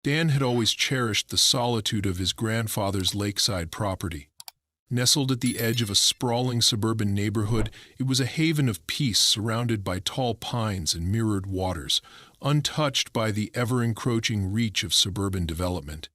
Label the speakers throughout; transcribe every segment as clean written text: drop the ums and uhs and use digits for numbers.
Speaker 1: Dan had always cherished the solitude of his grandfather's lakeside property. Nestled at the edge of a sprawling suburban neighborhood, it was a haven of peace surrounded by tall pines and mirrored waters, untouched by the ever-encroaching reach of suburban development.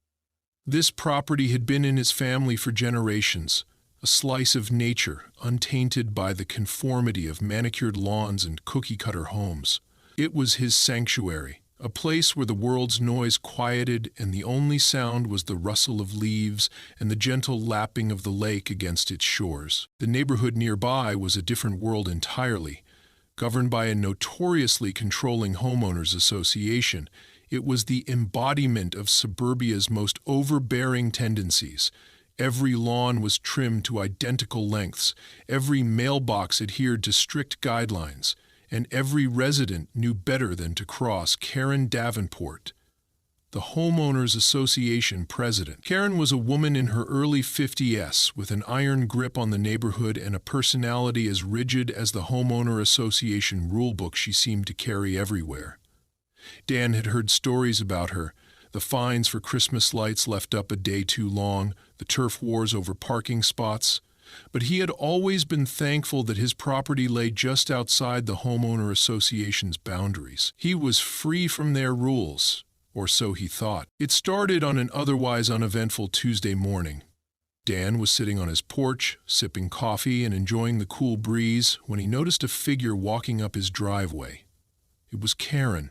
Speaker 1: This property had been in his family for generations, a slice of nature untainted by the conformity of manicured lawns and cookie-cutter homes. It was his sanctuary, a place where the world's noise quieted and the only sound was the rustle of leaves and the gentle lapping of the lake against its shores. The neighborhood nearby was a different world entirely. Governed by a notoriously controlling homeowners association, it was the embodiment of suburbia's most overbearing tendencies. Every lawn was trimmed to identical lengths, every mailbox adhered to strict guidelines, and every resident knew better than to cross Karen Davenport, the Homeowners Association president. Karen was a woman in her early 50s with an iron grip on the neighborhood and a personality as rigid as the Homeowner Association rulebook she seemed to carry everywhere. Dan had heard stories about her, the fines for Christmas lights left up a day too long, the turf wars over parking spots. But he had always been thankful that his property lay just outside the Homeowner Association's boundaries. He was free from their rules, or so he thought. It started on an otherwise uneventful Tuesday morning. Dan was sitting on his porch, sipping coffee and enjoying the cool breeze when he noticed a figure walking up his driveway. It was Karen.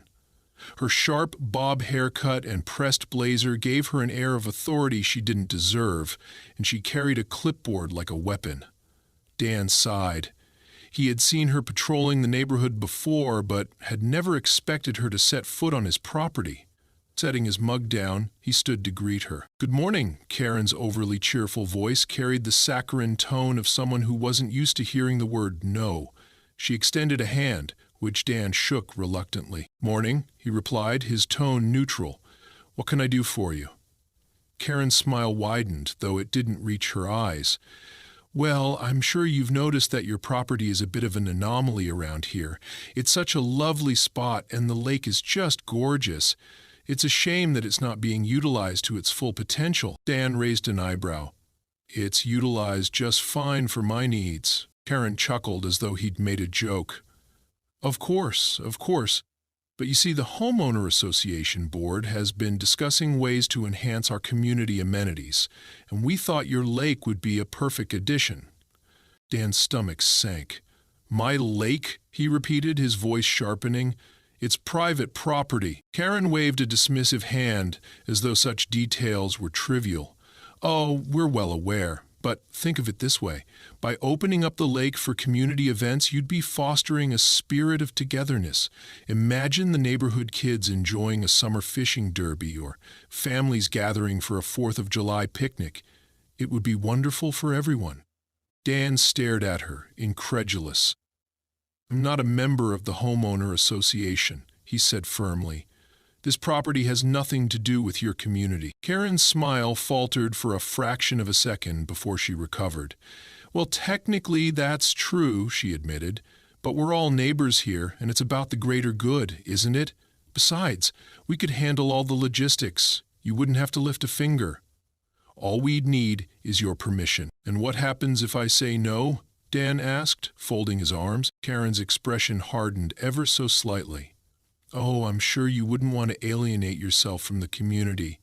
Speaker 1: Her sharp bob haircut and pressed blazer gave her an air of authority she didn't deserve, and she carried a clipboard like a weapon. Dan sighed. He had seen her patrolling the neighborhood before, but had never expected her to set foot on his property. Setting his mug down, he stood to greet her. "Good morning," Karen's overly cheerful voice carried the saccharine tone of someone who wasn't used to hearing the word no. She extended a hand, which Dan shook reluctantly. "Morning," he replied, his tone neutral. "What can I do for you?" Karen's smile widened, though it didn't reach her eyes. "Well, I'm sure you've noticed that your property is a bit of an anomaly around here. It's such a lovely spot, and the lake is just gorgeous. It's a shame that it's not being utilized to its full potential." Dan raised an eyebrow. "It's utilized just fine for my needs." Karen chuckled as though he'd made a joke. Of course. But you see, the Homeowner Association Board has been discussing ways to enhance our community amenities, and we thought your lake would be a perfect addition." Dan's stomach sank. "My lake?" he repeated, his voice sharpening. "It's private property." Karen waved a dismissive hand, as though such details were trivial. "Oh, we're well aware. But think of it this way. By opening up the lake for community events, you'd be fostering a spirit of togetherness. Imagine the neighborhood kids enjoying a summer fishing derby or families gathering for a 4th of July picnic. It would be wonderful for everyone." Dan stared at her, incredulous. "I'm not a member of the Homeowner Association," he said firmly. "This property has nothing to do with your community." Karen's smile faltered for a fraction of a second before she recovered. "Well, technically that's true," she admitted, "but we're all neighbors here, and it's about the greater good, isn't it? Besides, we could handle all the logistics. You wouldn't have to lift a finger. All we'd need is your permission." "And what happens if I say no?" Dan asked, folding his arms. Karen's expression hardened ever so slightly. "Oh, I'm sure you wouldn't want to alienate yourself from the community.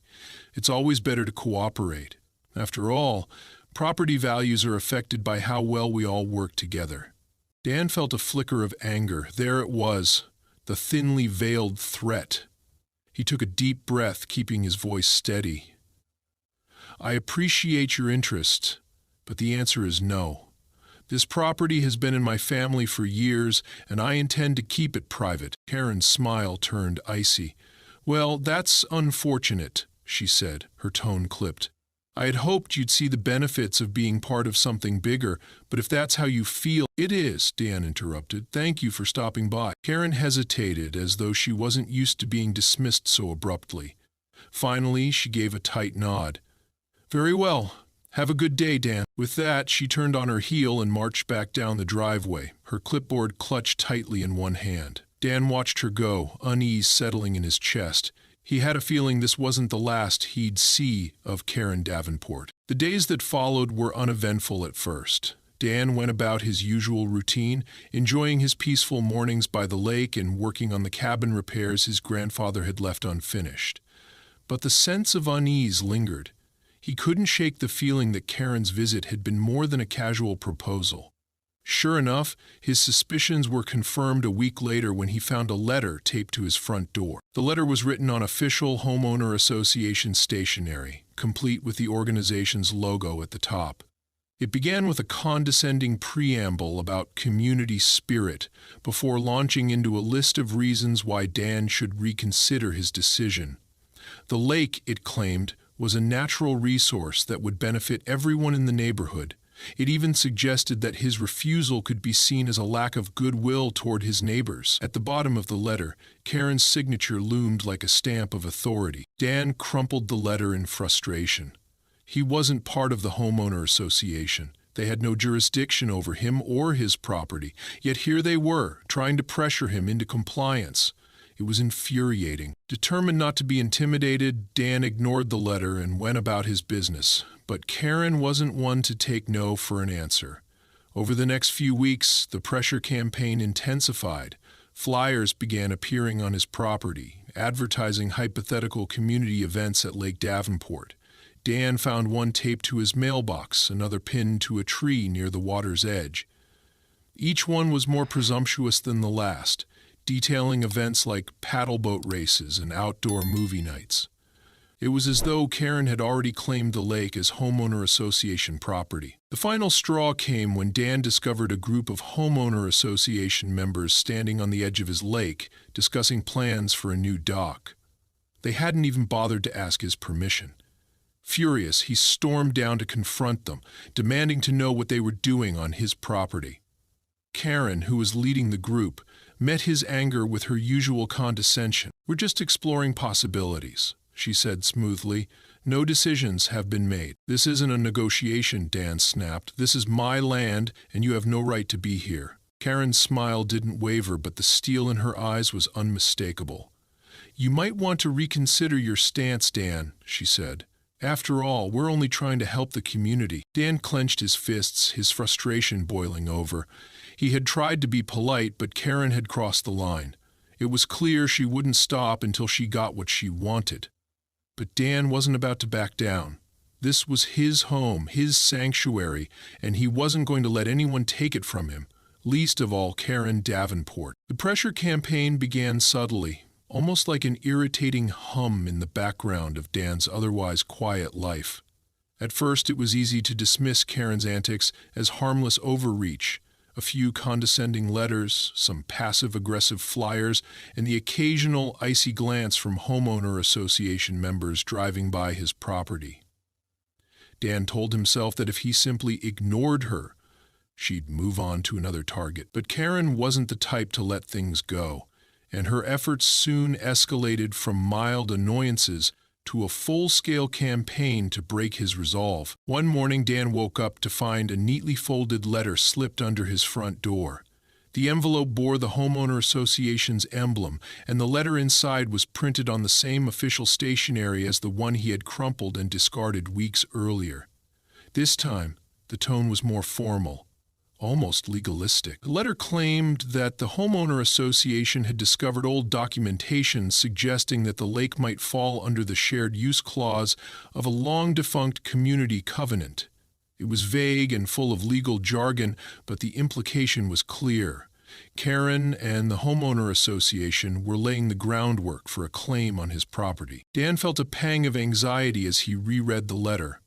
Speaker 1: It's always better to cooperate. After all, property values are affected by how well we all work together." Dan felt a flicker of anger. There it was, the thinly veiled threat. He took a deep breath, keeping his voice steady. "I appreciate your interest, but the answer is no. This property has been in my family for years, and I intend to keep it private." Karen's smile turned icy. "Well, that's unfortunate," she said, her tone clipped. "I had hoped you'd see the benefits of being part of something bigger, but if that's how you feel—" "It is," Dan interrupted. "Thank you for stopping by." Karen hesitated, as though she wasn't used to being dismissed so abruptly. Finally, she gave a tight nod. "Very well. Have a good day, Dan." With that, she turned on her heel and marched back down the driveway, her clipboard clutched tightly in one hand. Dan watched her go, unease settling in his chest. He had a feeling this wasn't the last he'd see of Karen Davenport. The days that followed were uneventful at first. Dan went about his usual routine, enjoying his peaceful mornings by the lake and working on the cabin repairs his grandfather had left unfinished. But the sense of unease lingered. He couldn't shake the feeling that Karen's visit had been more than a casual proposal. Sure enough, his suspicions were confirmed a week later when he found a letter taped to his front door. The letter was written on official homeowner association stationery, complete with the organization's logo at the top. It began with a condescending preamble about community spirit before launching into a list of reasons why Dan should reconsider his decision. The lake, it claimed, was a natural resource that would benefit everyone in the neighborhood. It even suggested that his refusal could be seen as a lack of goodwill toward his neighbors. At the bottom of the letter, Karen's signature loomed like a stamp of authority. Dan crumpled the letter in frustration. He wasn't part of the homeowner association. They had no jurisdiction over him or his property, yet here they were, trying to pressure him into compliance. It was infuriating. Determined not to be intimidated, Dan ignored the letter and went about his business. But Karen wasn't one to take no for an answer. Over the next few weeks, the pressure campaign intensified. Flyers began appearing on his property, advertising hypothetical community events at Lake Davenport. Dan found one taped to his mailbox, another pinned to a tree near the water's edge. Each one was more presumptuous than the last, detailing events like paddleboat races and outdoor movie nights. It was as though Karen had already claimed the lake as homeowner association property. The final straw came when Dan discovered a group of homeowner association members standing on the edge of his lake, discussing plans for a new dock. They hadn't even bothered to ask his permission. Furious, he stormed down to confront them, demanding to know what they were doing on his property. Karen, who was leading the group, met his anger with her usual condescension. "We're just exploring possibilities," she said smoothly. "No decisions have been made." "This isn't a negotiation," Dan snapped. "This is my land, and you have no right to be here." Karen's smile didn't waver, but the steel in her eyes was unmistakable. "You might want to reconsider your stance, Dan," she said. "After all, we're only trying to help the community." Dan clenched his fists, his frustration boiling over. He had tried to be polite, but Karen had crossed the line. It was clear she wouldn't stop until she got what she wanted. But Dan wasn't about to back down. This was his home, his sanctuary, and he wasn't going to let anyone take it from him, least of all Karen Davenport. The pressure campaign began subtly, almost like an irritating hum in the background of Dan's otherwise quiet life. At first, it was easy to dismiss Karen's antics as harmless overreach. A few condescending letters, some passive-aggressive flyers, and the occasional icy glance from homeowner association members driving by his property. Dan told himself that if he simply ignored her, she'd move on to another target. But Karen wasn't the type to let things go, and her efforts soon escalated from mild annoyances to a full-scale campaign to break his resolve. One morning, Dan woke up to find a neatly folded letter slipped under his front door. The envelope bore the homeowner association's emblem, and the letter inside was printed on the same official stationery as the one he had crumpled and discarded weeks earlier. This time, the tone was more formal, almost legalistic. The letter claimed that the homeowner association had discovered old documentation suggesting that the lake might fall under the shared use clause of a long-defunct community covenant. It was vague and full of legal jargon, but the implication was clear. Karen and the homeowner association were laying the groundwork for a claim on his property. Dan felt a pang of anxiety as he reread the letter.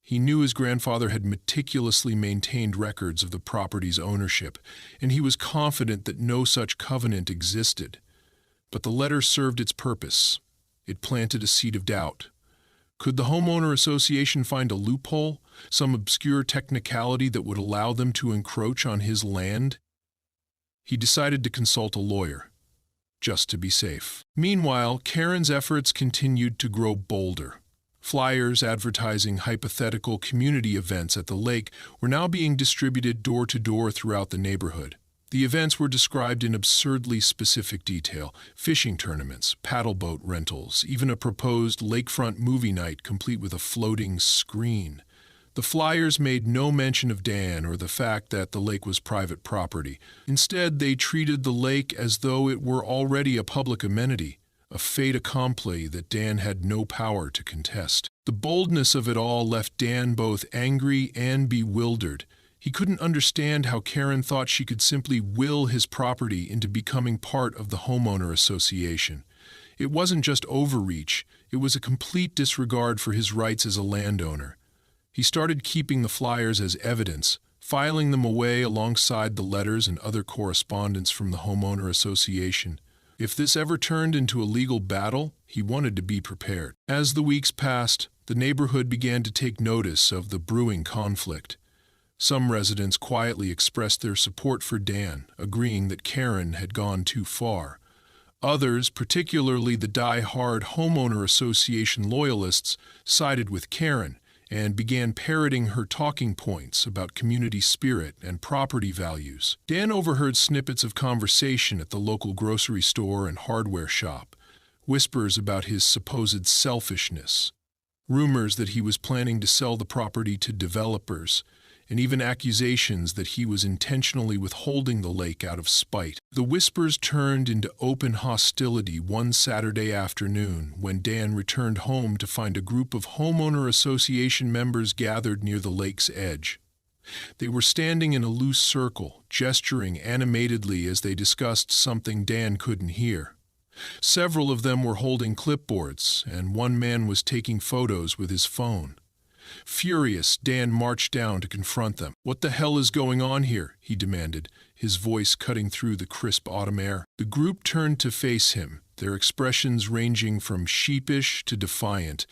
Speaker 1: He knew his grandfather had meticulously maintained records of the property's ownership, and he was confident that no such covenant existed. But the letter served its purpose. It planted a seed of doubt. Could the homeowner association find a loophole, some obscure technicality that would allow them to encroach on his land? He decided to consult a lawyer, just to be safe. Meanwhile, Karen's efforts continued to grow bolder. Flyers advertising hypothetical community events at the lake were now being distributed door to door throughout the neighborhood. The events were described in absurdly specific detail: fishing tournaments, paddleboat rentals, even a proposed lakefront movie night complete with a floating screen. The flyers made no mention of Dan or the fact that the lake was private property. Instead, they treated the lake as though it were already a public amenity, a fait accompli that Dan had no power to contest. The boldness of it all left Dan both angry and bewildered. He couldn't understand how Karen thought she could simply will his property into becoming part of the homeowner association. It wasn't just overreach, it was a complete disregard for his rights as a landowner. He started keeping the flyers as evidence, filing them away alongside the letters and other correspondence from the homeowner association. If this ever turned into a legal battle, he wanted to be prepared. As the weeks passed, the neighborhood began to take notice of the brewing conflict. Some residents quietly expressed their support for Dan, agreeing that Karen had gone too far. Others, particularly the die-hard homeowner association loyalists, sided with Karen and began parroting her talking points about community spirit and property values. Dan overheard snippets of conversation at the local grocery store and hardware shop, whispers about his supposed selfishness, rumors that he was planning to sell the property to developers, and even accusations that he was intentionally withholding the lake out of spite. The whispers turned into open hostility one Saturday afternoon when Dan returned home to find a group of homeowner association members gathered near the lake's edge. They were standing in a loose circle, gesturing animatedly as they discussed something Dan couldn't hear. Several of them were holding clipboards, and one man was taking photos with his phone. Furious, Dan marched down to confront them. "What the hell is going on here?" he demanded, his voice cutting through the crisp autumn air. The group turned to face him, their expressions ranging from sheepish to defiant.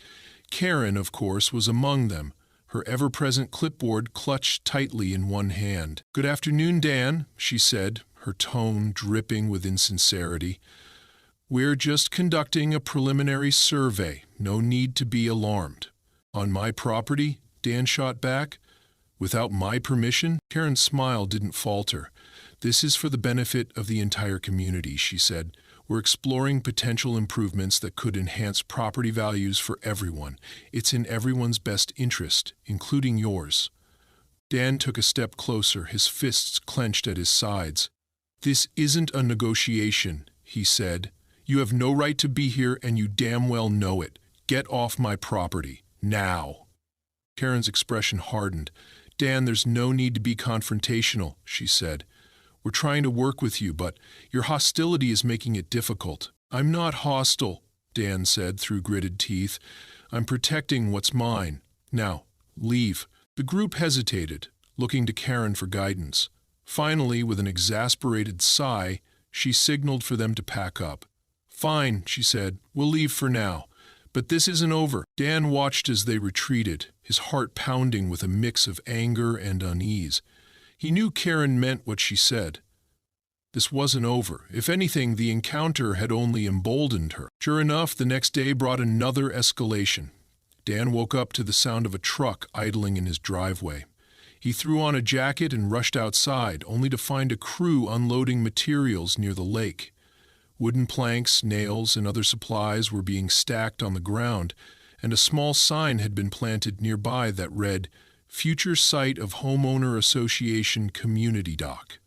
Speaker 1: Karen, of course, was among them, her ever-present clipboard clutched tightly in one hand. "Good afternoon, Dan," she said, her tone dripping with insincerity. "We're just conducting a preliminary survey. No need to be alarmed." "On my property?" Dan shot back. "Without my permission?" Karen's smile didn't falter. "This is for the benefit of the entire community," she said. "We're exploring potential improvements that could enhance property values for everyone. It's in everyone's best interest, including yours." Dan took a step closer, his fists clenched at his sides. "This isn't a negotiation," he said. "You have no right to be here, and you damn well know it. Get off my property. Now." Karen's expression hardened. "Dan, there's no need to be confrontational," she said. "We're trying to work with you, but your hostility is making it difficult." "I'm not hostile," Dan said through gritted teeth. "I'm protecting what's mine. Now, leave." The group hesitated, looking to Karen for guidance. Finally, with an exasperated sigh, she signaled for them to pack up. "Fine," she said. "We'll leave for now. But this isn't over." Dan watched as they retreated, his heart pounding with a mix of anger and unease. He knew Karen meant what she said. This wasn't over. If anything, the encounter had only emboldened her. Sure enough, the next day brought another escalation. Dan woke up to the sound of a truck idling in his driveway. He threw on a jacket and rushed outside, only to find a crew unloading materials near the lake. Wooden planks, nails, and other supplies were being stacked on the ground, and a small sign had been planted nearby that read, "Future Site of Homeowner Association Community Dock."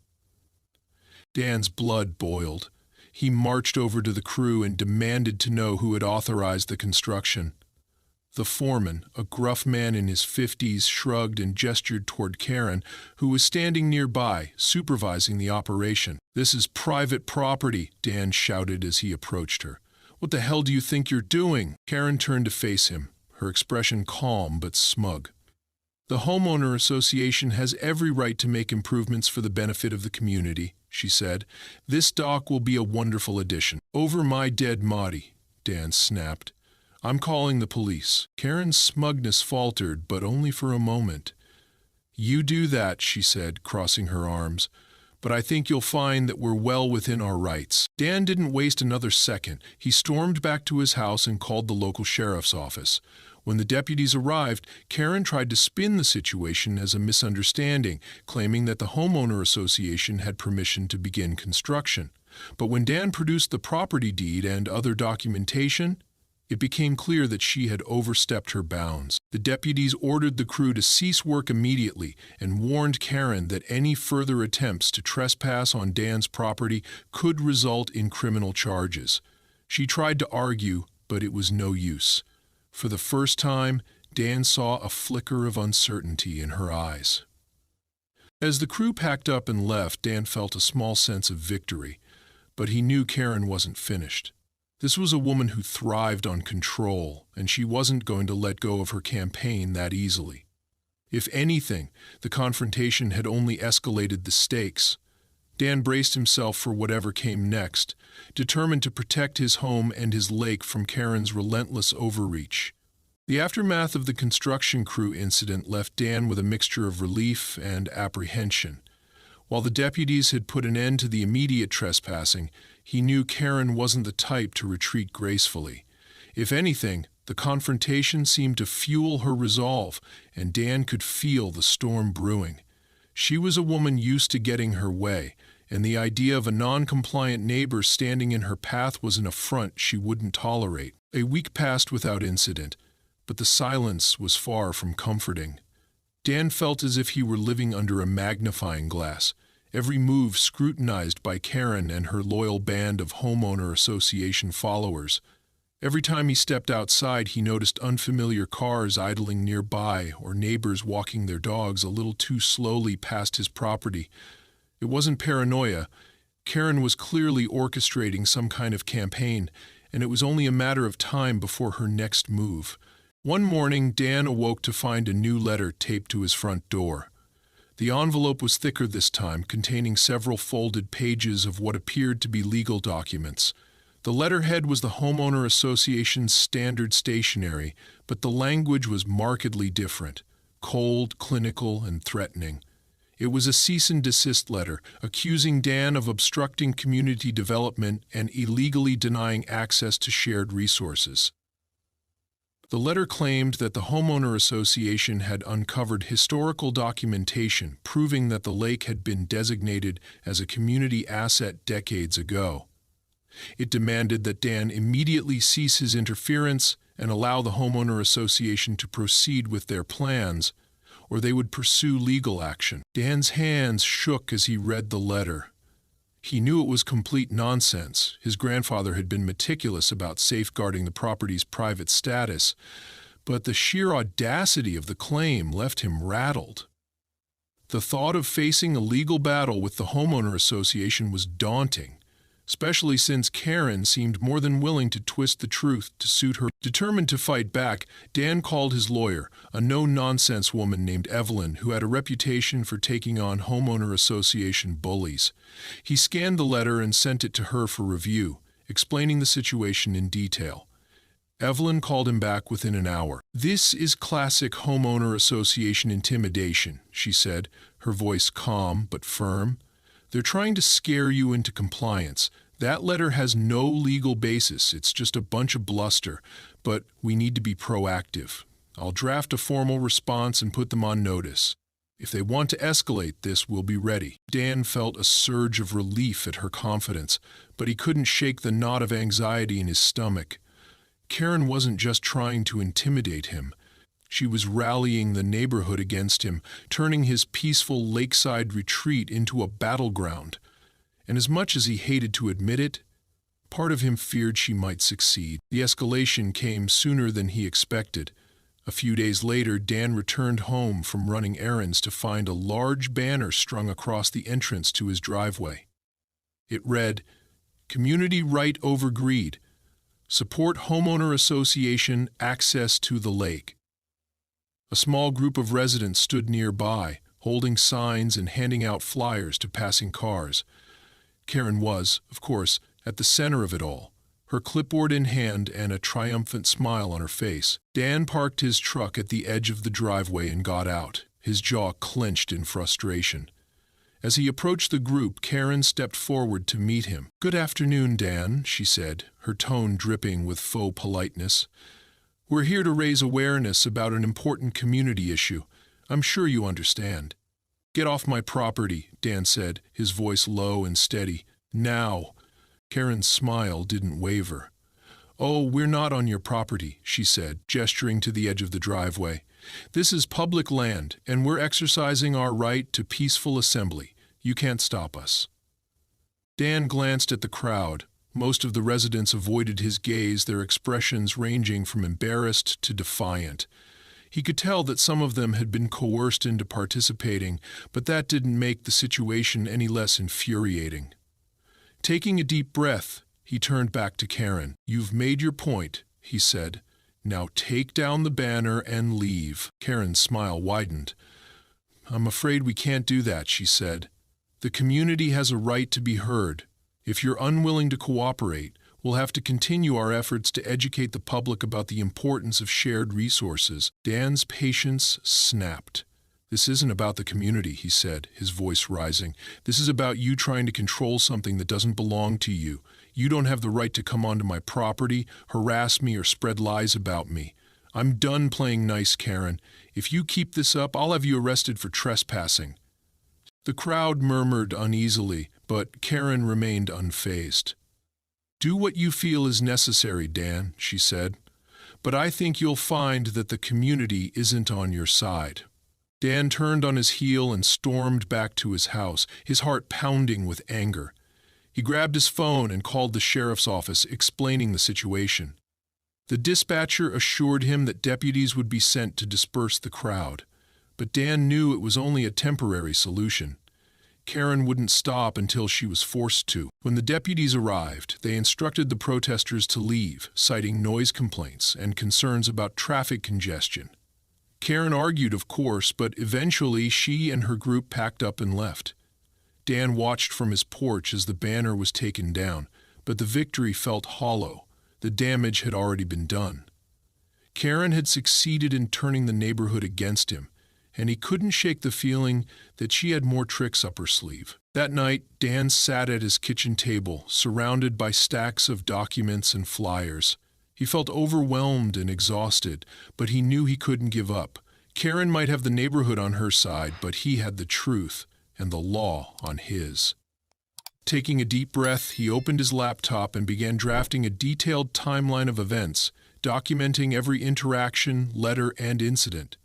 Speaker 1: Dan's blood boiled. He marched over to the crew and demanded to know who had authorized the construction. The foreman, a gruff man in his 50s, shrugged and gestured toward Karen, who was standing nearby, supervising the operation. "This is private property," Dan shouted as he approached her. "What the hell do you think you're doing?" Karen turned to face him, her expression calm but smug. "The homeowner association has every right to make improvements for the benefit of the community," she said. "This dock will be a wonderful addition." "Over my dead body," Dan snapped. "I'm calling the police." Karen's smugness faltered, but only for a moment. "You do that," she said, crossing her arms. "But I think you'll find that we're well within our rights." Dan didn't waste another second. He stormed back to his house and called the local sheriff's office. When the deputies arrived, Karen tried to spin the situation as a misunderstanding, claiming that the homeowner association had permission to begin construction. But when Dan produced the property deed and other documentation, it became clear that she had overstepped her bounds. The deputies ordered the crew to cease work immediately and warned Karen that any further attempts to trespass on Dan's property could result in criminal charges. She tried to argue, but it was no use. For the first time, Dan saw a flicker of uncertainty in her eyes. As the crew packed up and left, Dan felt a small sense of victory, but he knew Karen wasn't finished. This was a woman who thrived on control, and she wasn't going to let go of her campaign that easily. If anything, the confrontation had only escalated the stakes. Dan braced himself for whatever came next, determined to protect his home and his lake from Karen's relentless overreach. The aftermath of the construction crew incident left Dan with a mixture of relief and apprehension. While the deputies had put an end to the immediate trespassing, he knew Karen wasn't the type to retreat gracefully. If anything, the confrontation seemed to fuel her resolve, and Dan could feel the storm brewing. She was a woman used to getting her way, and the idea of a non-compliant neighbor standing in her path was an affront she wouldn't tolerate. A week passed without incident, but the silence was far from comforting. Dan felt as if he were living under a magnifying glass, every move scrutinized by Karen and her loyal band of homeowner association followers. Every time he stepped outside, he noticed unfamiliar cars idling nearby or neighbors walking their dogs a little too slowly past his property. It wasn't paranoia. Karen was clearly orchestrating some kind of campaign, and it was only a matter of time before her next move. One morning, Dan awoke to find a new letter taped to his front door. The envelope was thicker this time, containing several folded pages of what appeared to be legal documents. The letterhead was the homeowner association's standard stationery, but the language was markedly different, cold, clinical, and threatening. It was a cease and desist letter, accusing Dan of obstructing community development and illegally denying access to shared resources. The letter claimed that the homeowner association had uncovered historical documentation proving that the lake had been designated as a community asset decades ago. It demanded that Dan immediately cease his interference and allow the homeowner association to proceed with their plans, or they would pursue legal action. Dan's hands shook as he read the letter. He knew it was complete nonsense. His grandfather had been meticulous about safeguarding the property's private status, but the sheer audacity of the claim left him rattled. The thought of facing a legal battle with the homeowner association was daunting, especially since Karen seemed more than willing to twist the truth to suit her. Determined to fight back, Dan called his lawyer, a no-nonsense woman named Evelyn who had a reputation for taking on homeowner association bullies. He scanned the letter and sent it to her for review, explaining the situation in detail. Evelyn called him back within an hour. "This is classic homeowner association intimidation," she said, her voice calm but firm. "They're trying to scare you into compliance. That letter has no legal basis. It's just a bunch of bluster, but we need to be proactive. I'll draft a formal response and put them on notice. If they want to escalate this, we'll be ready." Dan felt a surge of relief at her confidence, but he couldn't shake the knot of anxiety in his stomach. Karen wasn't just trying to intimidate him. She was rallying the neighborhood against him, turning his peaceful lakeside retreat into a battleground. And as much as he hated to admit it, part of him feared she might succeed. The escalation came sooner than he expected. A few days later, Dan returned home from running errands to find a large banner strung across the entrance to his driveway. It read, "Community right over greed. Support homeowner association access to the lake." A small group of residents stood nearby, holding signs and handing out flyers to passing cars. Karen was, of course, at the center of it all, her clipboard in hand and a triumphant smile on her face. Dan parked his truck at the edge of the driveway and got out, his jaw clenched in frustration. As he approached the group, Karen stepped forward to meet him. "Good afternoon, Dan," she said, her tone dripping with faux politeness. We're here to raise awareness about an important community issue. I'm sure you understand." "Get off my property," Dan said, his voice low and steady. "Now." Karen's smile didn't waver. "Oh, we're not on your property," she said, gesturing to the edge of the driveway. "This is public land, and we're exercising our right to peaceful assembly. You can't stop us." Dan glanced at the crowd. Most of the residents avoided his gaze, their expressions ranging from embarrassed to defiant. He could tell that some of them had been coerced into participating, but that didn't make the situation any less infuriating. Taking a deep breath, he turned back to Karen. "You've made your point," he said. "Now take down the banner and leave." Karen's smile widened. "I'm afraid we can't do that," she said. "The community has a right to be heard. If you're unwilling to cooperate, we'll have to continue our efforts to educate the public about the importance of shared resources." Dan's patience snapped. "This isn't about the community," he said, his voice rising. "This is about you trying to control something that doesn't belong to you. You don't have the right to come onto my property, harass me, or spread lies about me. I'm done playing nice, Karen. If you keep this up, I'll have you arrested for trespassing." The crowd murmured uneasily, but Karen remained unfazed. "Do what you feel is necessary, Dan," she said. "But I think you'll find that the community isn't on your side." Dan turned on his heel and stormed back to his house, his heart pounding with anger. He grabbed his phone and called the sheriff's office, explaining the situation. The dispatcher assured him that deputies would be sent to disperse the crowd, but Dan knew it was only a temporary solution. Karen wouldn't stop until she was forced to. When the deputies arrived, they instructed the protesters to leave, citing noise complaints and concerns about traffic congestion. Karen argued, of course, but eventually she and her group packed up and left. Dan watched from his porch as the banner was taken down, but the victory felt hollow. The damage had already been done. Karen had succeeded in turning the neighborhood against him, and he couldn't shake the feeling that she had more tricks up her sleeve. That night, Dan sat at his kitchen table, surrounded by stacks of documents and flyers. He felt overwhelmed and exhausted, but he knew he couldn't give up. Karen might have the neighborhood on her side, but he had the truth and the law on his. Taking a deep breath, he opened his laptop and began drafting a detailed timeline of events, documenting every interaction, letter, and incident.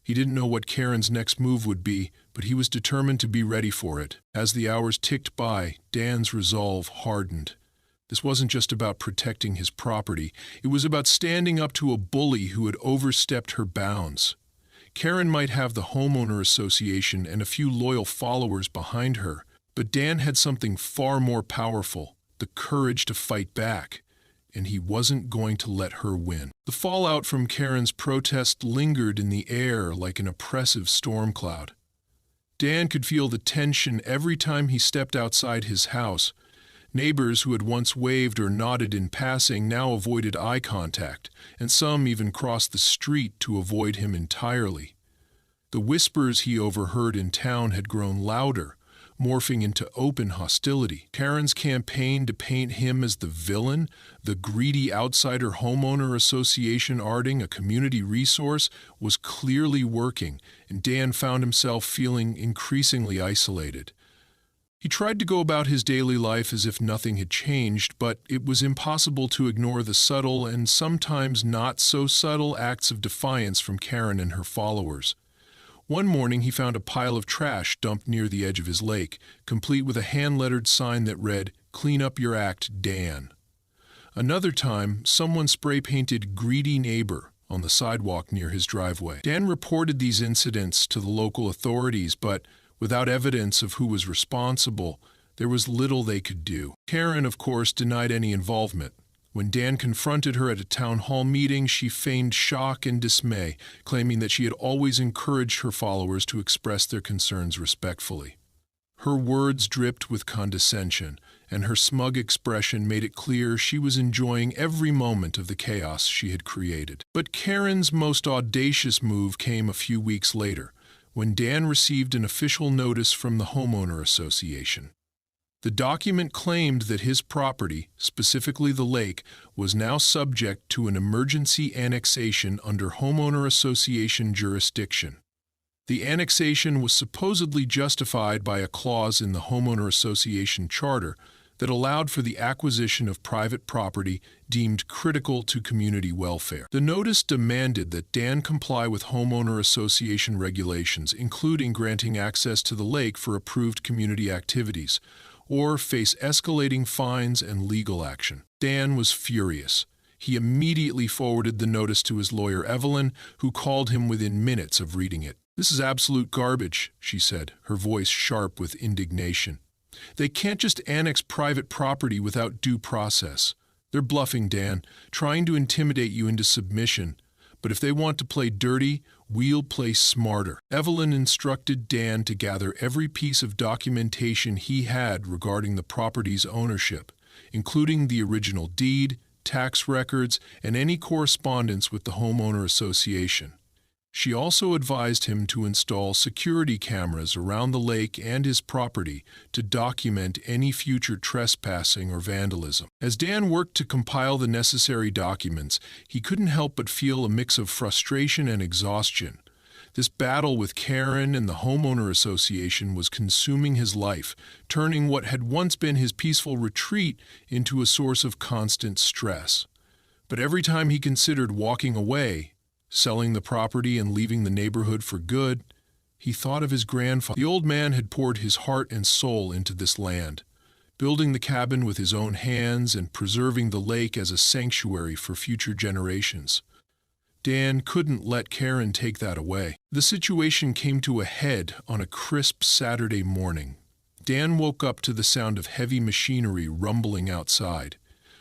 Speaker 1: He didn't know what Karen's next move would be, but he was determined to be ready for it. As the hours ticked by, Dan's resolve hardened. This wasn't just about protecting his property. It was about standing up to a bully who had overstepped her bounds. Karen might have the homeowner association and a few loyal followers behind her, but Dan had something far more powerful, the courage to fight back. And he wasn't going to let her win. The fallout from Karen's protest lingered in the air like an oppressive storm cloud. Dan could feel the tension every time he stepped outside his house. Neighbors who had once waved or nodded in passing now avoided eye contact, and some even crossed the street to avoid him entirely. The whispers he overheard in town had grown louder, morphing into open hostility. Karen's campaign to paint him as the villain, the greedy outsider homeowner association arding a community resource, was clearly working, and Dan found himself feeling increasingly isolated. He tried to go about his daily life as if nothing had changed, but it was impossible to ignore the subtle and sometimes not so subtle acts of defiance from Karen and her followers. One morning he found a pile of trash dumped near the edge of his lake, complete with a hand-lettered sign that read, "Clean up your act, Dan." Another time, someone spray-painted "Greedy Neighbor" on the sidewalk near his driveway. Dan reported these incidents to the local authorities, but without evidence of who was responsible, there was little they could do. Karen, of course, denied any involvement. When Dan confronted her at a town hall meeting, she feigned shock and dismay, claiming that she had always encouraged her followers to express their concerns respectfully. Her words dripped with condescension, and her smug expression made it clear she was enjoying every moment of the chaos she had created. But Karen's most audacious move came a few weeks later, when Dan received an official notice from the homeowner association. The document claimed that his property, specifically the lake, was now subject to an emergency annexation under homeowner association jurisdiction. The annexation was supposedly justified by a clause in the homeowner association charter that allowed for the acquisition of private property deemed critical to community welfare. The notice demanded that Dan comply with homeowner association regulations, including granting access to the lake for approved community activities, or face escalating fines and legal action. Dan was furious. He immediately forwarded the notice to his lawyer, Evelyn, who called him within minutes of reading it. "This is absolute garbage," she said, her voice sharp with indignation. "They can't just annex private property without due process. They're bluffing, Dan, trying to intimidate you into submission. But if they want to play dirty, we'll play smarter." Evelyn instructed Dan to gather every piece of documentation he had regarding the property's ownership, including the original deed, tax records, and any correspondence with the homeowner association. She also advised him to install security cameras around the lake and his property to document any future trespassing or vandalism. As Dan worked to compile the necessary documents, he couldn't help but feel a mix of frustration and exhaustion. This battle with Karen and the homeowner association was consuming his life, turning what had once been his peaceful retreat into a source of constant stress. But every time he considered walking away, selling the property and leaving the neighborhood for good, he thought of his grandfather. The old man had poured his heart and soul into this land, building the cabin with his own hands and preserving the lake as a sanctuary for future generations. Dan couldn't let Karen take that away. The situation came to a head on a crisp Saturday morning. Dan woke up to the sound of heavy machinery rumbling outside.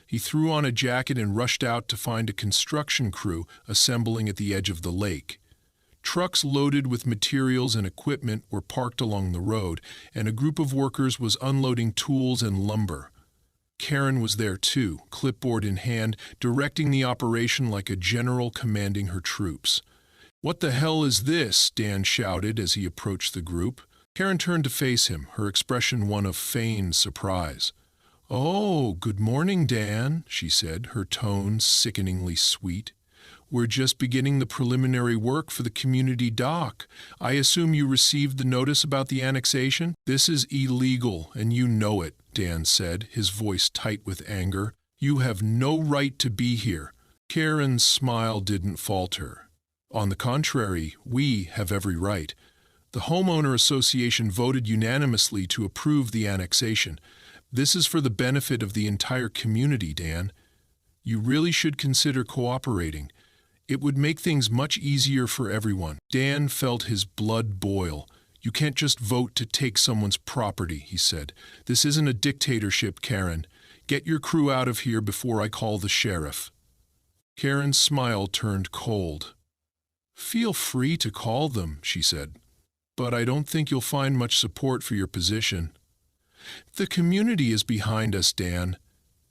Speaker 1: He threw on a jacket and rushed out to find a construction crew assembling at the edge of the lake. Trucks loaded with materials and equipment were parked along the road, and a group of workers was unloading tools and lumber. Karen was there too, clipboard in hand, directing the operation like a general commanding her troops. "What the hell is this?" Dan shouted as he approached the group. Karen turned to face him, her expression one of feigned surprise. "Oh, good morning, Dan," she said, her tone sickeningly sweet. "We're just beginning the preliminary work for the community dock. I assume you received the notice about the annexation?" "This is illegal, and you know it," Dan said, his voice tight with anger. "You have no right to be here." Karen's smile didn't falter. "On the contrary, we have every right. The homeowner association voted unanimously to approve the annexation. This is for the benefit of the entire community, Dan. You really should consider cooperating. It would make things much easier for everyone." Dan felt his blood boil. "You can't just vote to take someone's property," he said. "This isn't a dictatorship, Karen. Get your crew out of here before I call the sheriff." Karen's smile turned cold. "Feel free to call them," she said. "But I don't think you'll find much support for your position. The community is behind us, Dan.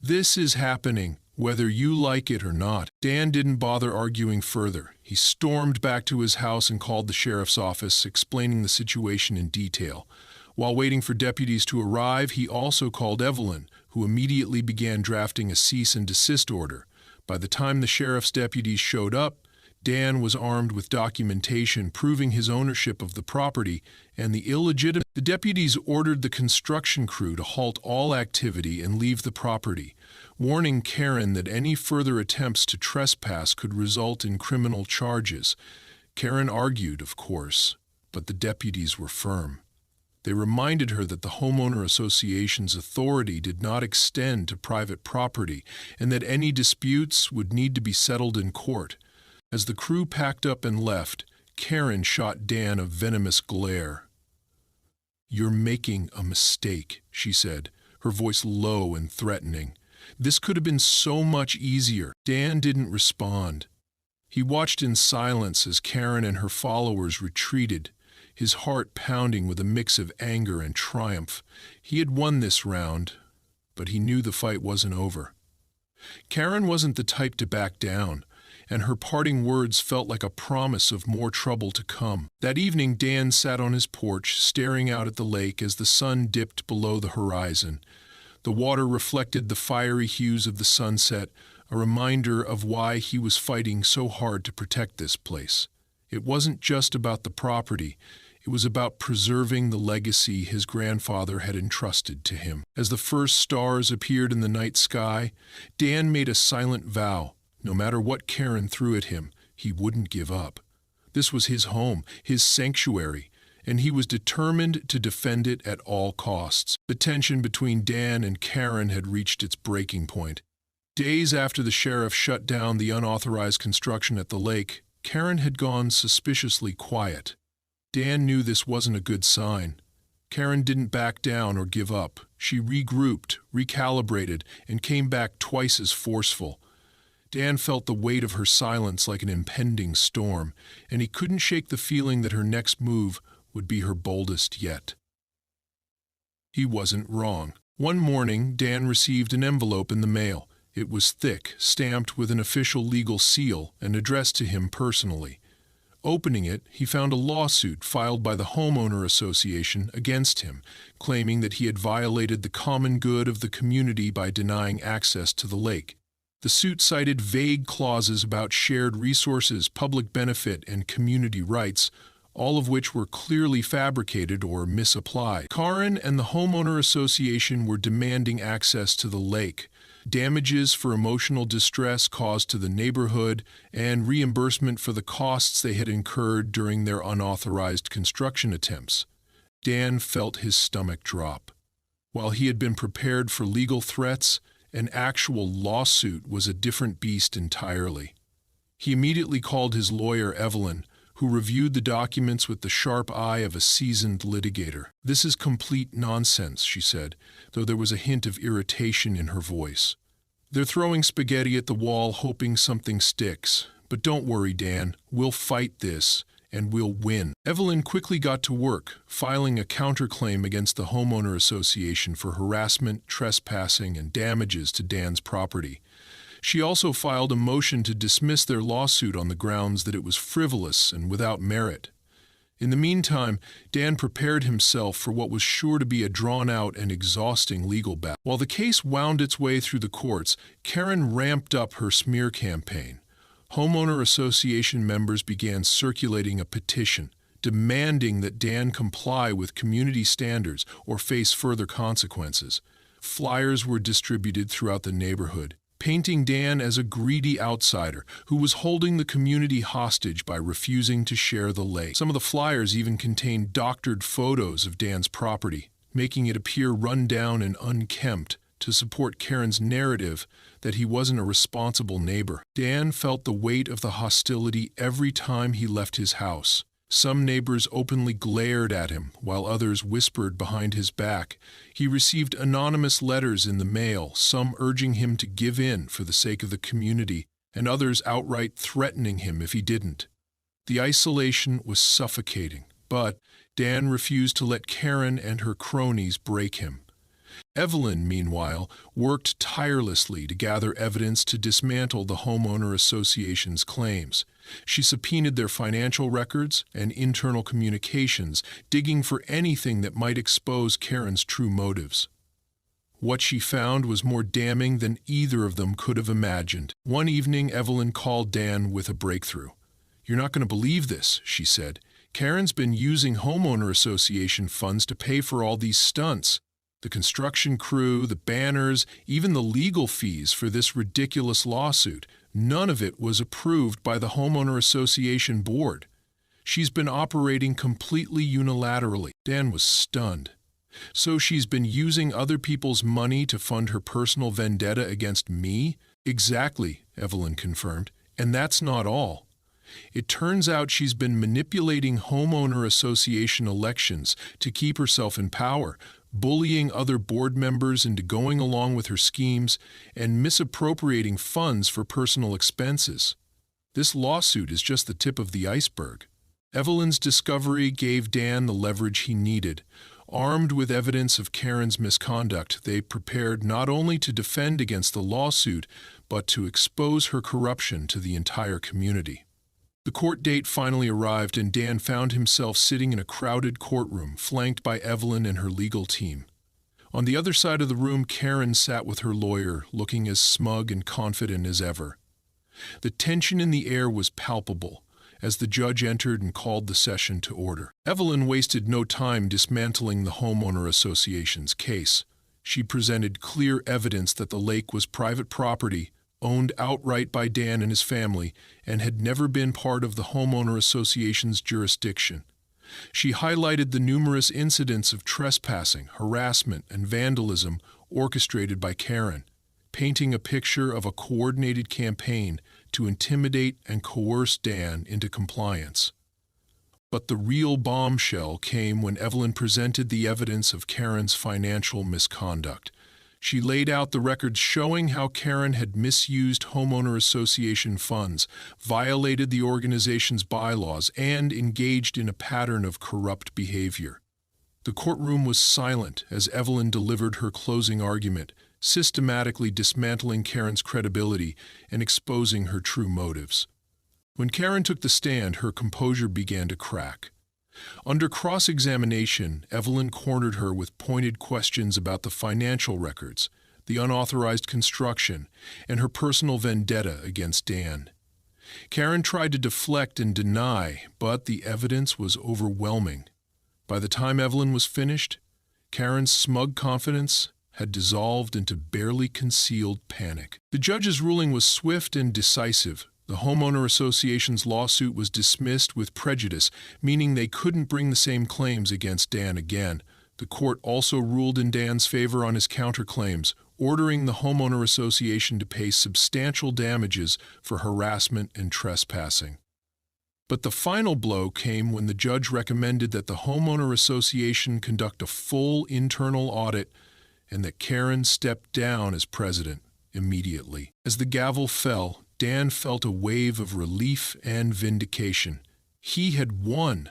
Speaker 1: This is happening, whether you like it or not." Dan didn't bother arguing further. He stormed back to his house and called the sheriff's office, explaining the situation in detail. While waiting for deputies to arrive, he also called Evelyn, who immediately began drafting a cease and desist order. By the time the sheriff's deputies showed up, Dan was armed with documentation proving his ownership of the property and the illegitimate. The deputies ordered the construction crew to halt all activity and leave the property, warning Karen that any further attempts to trespass could result in criminal charges. Karen argued, of course, but the deputies were firm. They reminded her that the homeowner association's authority did not extend to private property and that any disputes would need to be settled in court. As the crew packed up and left, Karen shot Dan a venomous glare. "You're making a mistake," she said, her voice low and threatening. "This could have been so much easier." Dan didn't respond. He watched in silence as Karen and her followers retreated, his heart pounding with a mix of anger and triumph. He had won this round, but he knew the fight wasn't over. Karen wasn't the type to back down, and her parting words felt like a promise of more trouble to come. That evening, Dan sat on his porch, staring out at the lake as the sun dipped below the horizon. The water reflected the fiery hues of the sunset, a reminder of why he was fighting so hard to protect this place. It wasn't just about the property. It was about preserving the legacy his grandfather had entrusted to him. As the first stars appeared in the night sky, Dan made a silent vow. No matter what Karen threw at him, he wouldn't give up. This was his home, his sanctuary, and he was determined to defend it at all costs. The tension between Dan and Karen had reached its breaking point. Days after the sheriff shut down the unauthorized construction at the lake, Karen had gone suspiciously quiet. Dan knew this wasn't a good sign. Karen didn't back down or give up. She regrouped, recalibrated, and came back twice as forceful. Dan felt the weight of her silence like an impending storm, and he couldn't shake the feeling that her next move would be her boldest yet. He wasn't wrong. One morning, Dan received an envelope in the mail. It was thick, stamped with an official legal seal, and addressed to him personally. Opening it, he found a lawsuit filed by the homeowner association against him, claiming that he had violated the common good of the community by denying access to the lake. The suit cited vague clauses about shared resources, public benefit, and community rights, all of which were clearly fabricated or misapplied. Karen and the homeowner association were demanding access to the lake, damages for emotional distress caused to the neighborhood, and reimbursement for the costs they had incurred during their unauthorized construction attempts. Dan felt his stomach drop. While he had been prepared for legal threats, an actual lawsuit was a different beast entirely. He immediately called his lawyer, Evelyn, who reviewed the documents with the sharp eye of a seasoned litigator. "This is complete nonsense," she said, though there was a hint of irritation in her voice. "They're throwing spaghetti at the wall hoping something sticks. But don't worry, Dan, we'll fight this, and we'll win." Evelyn quickly got to work, filing a counterclaim against the homeowner association for harassment, trespassing, and damages to Dan's property. She also filed a motion to dismiss their lawsuit on the grounds that it was frivolous and without merit. In the meantime, Dan prepared himself for what was sure to be a drawn-out and exhausting legal battle. While the case wound its way through the courts, Karen ramped up her smear campaign. Homeowner association members began circulating a petition, demanding that Dan comply with community standards or face further consequences. Flyers were distributed throughout the neighborhood, painting Dan as a greedy outsider who was holding the community hostage by refusing to share the lake. Some of the flyers even contained doctored photos of Dan's property, making it appear run down and unkempt to support Karen's narrative that he wasn't a responsible neighbor. Dan felt the weight of the hostility every time he left his house. Some neighbors openly glared at him, while others whispered behind his back. He received anonymous letters in the mail, some urging him to give in for the sake of the community, and others outright threatening him if he didn't. The isolation was suffocating, but Dan refused to let Karen and her cronies break him. Evelyn, meanwhile, worked tirelessly to gather evidence to dismantle the homeowner association's claims. She subpoenaed their financial records and internal communications, digging for anything that might expose Karen's true motives. What she found was more damning than either of them could have imagined. One evening, Evelyn called Dan with a breakthrough. "You're not going to believe this," she said. "Karen's been using homeowner association funds to pay for all these stunts. The construction crew, the banners, even the legal fees for this ridiculous lawsuit. None of it was approved by the homeowner association board. She's been operating completely unilaterally." Dan was stunned. "So she's been using other people's money to fund her personal vendetta against me?" "Exactly," Evelyn confirmed. "And that's not all. It turns out she's been manipulating homeowner association elections to keep herself in power, bullying other board members into going along with her schemes, and misappropriating funds for personal expenses. This lawsuit is just the tip of the iceberg." Evelyn's discovery gave Dan the leverage he needed. Armed with evidence of Karen's misconduct, they prepared not only to defend against the lawsuit, but to expose her corruption to the entire community. The court date finally arrived, and Dan found himself sitting in a crowded courtroom, flanked by Evelyn and her legal team. On the other side of the room, Karen sat with her lawyer, looking as smug and confident as ever. The tension in the air was palpable as the judge entered and called the session to order. Evelyn wasted no time dismantling the homeowner association's case. She presented clear evidence that the lake was private property, owned outright by Dan and his family, and had never been part of the homeowner association's jurisdiction. She highlighted the numerous incidents of trespassing, harassment, and vandalism orchestrated by Karen, painting a picture of a coordinated campaign to intimidate and coerce Dan into compliance. But the real bombshell came when Evelyn presented the evidence of Karen's financial misconduct. She laid out the records showing how Karen had misused homeowner association funds, violated the organization's bylaws, and engaged in a pattern of corrupt behavior. The courtroom was silent as Evelyn delivered her closing argument, systematically dismantling Karen's credibility and exposing her true motives. When Karen took the stand, her composure began to crack. Under cross-examination, Evelyn cornered her with pointed questions about the financial records, the unauthorized construction, and her personal vendetta against Dan. Karen tried to deflect and deny, but the evidence was overwhelming. By the time Evelyn was finished, Karen's smug confidence had dissolved into barely concealed panic. The judge's ruling was swift and decisive. The homeowner association's lawsuit was dismissed with prejudice, meaning they couldn't bring the same claims against Dan again. The court also ruled in Dan's favor on his counterclaims, ordering the homeowner association to pay substantial damages for harassment and trespassing. But the final blow came when the judge recommended that the homeowner association conduct a full internal audit and that Karen stepped down as president immediately. As the gavel fell, Dan felt a wave of relief and vindication. He had won,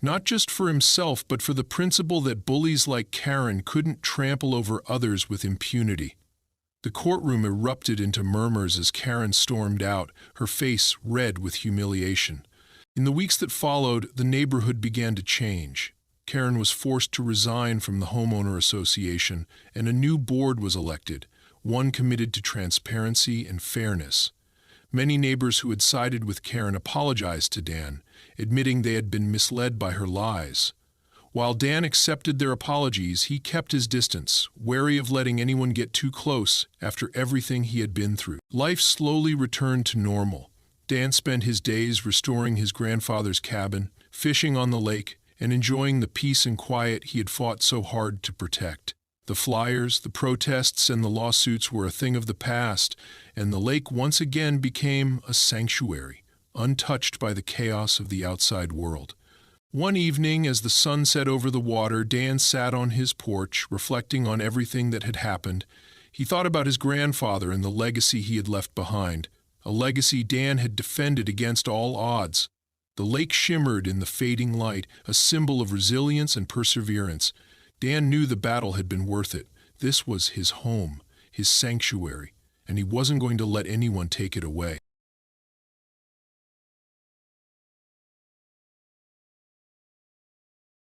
Speaker 1: not just for himself, but for the principle that bullies like Karen couldn't trample over others with impunity. The courtroom erupted into murmurs as Karen stormed out, her face red with humiliation. In the weeks that followed, the neighborhood began to change. Karen was forced to resign from the homeowner association, and a new board was elected, one committed to transparency and fairness. Many neighbors who had sided with Karen apologized to Dan, admitting they had been misled by her lies. While Dan accepted their apologies, he kept his distance, wary of letting anyone get too close after everything he had been through. Life slowly returned to normal. Dan spent his days restoring his grandfather's cabin, fishing on the lake, and enjoying the peace and quiet he had fought so hard to protect. The flyers, the protests, and the lawsuits were a thing of the past, and the lake once again became a sanctuary, untouched by the chaos of the outside world. One evening, as the sun set over the water, Dan sat on his porch, reflecting on everything that had happened. He thought about his grandfather and the legacy he had left behind, a legacy Dan had defended against all odds. The lake shimmered in the fading light, a symbol of resilience and perseverance. Dan knew the battle had been worth it. This was his home, his sanctuary, and he wasn't going to let anyone take it away.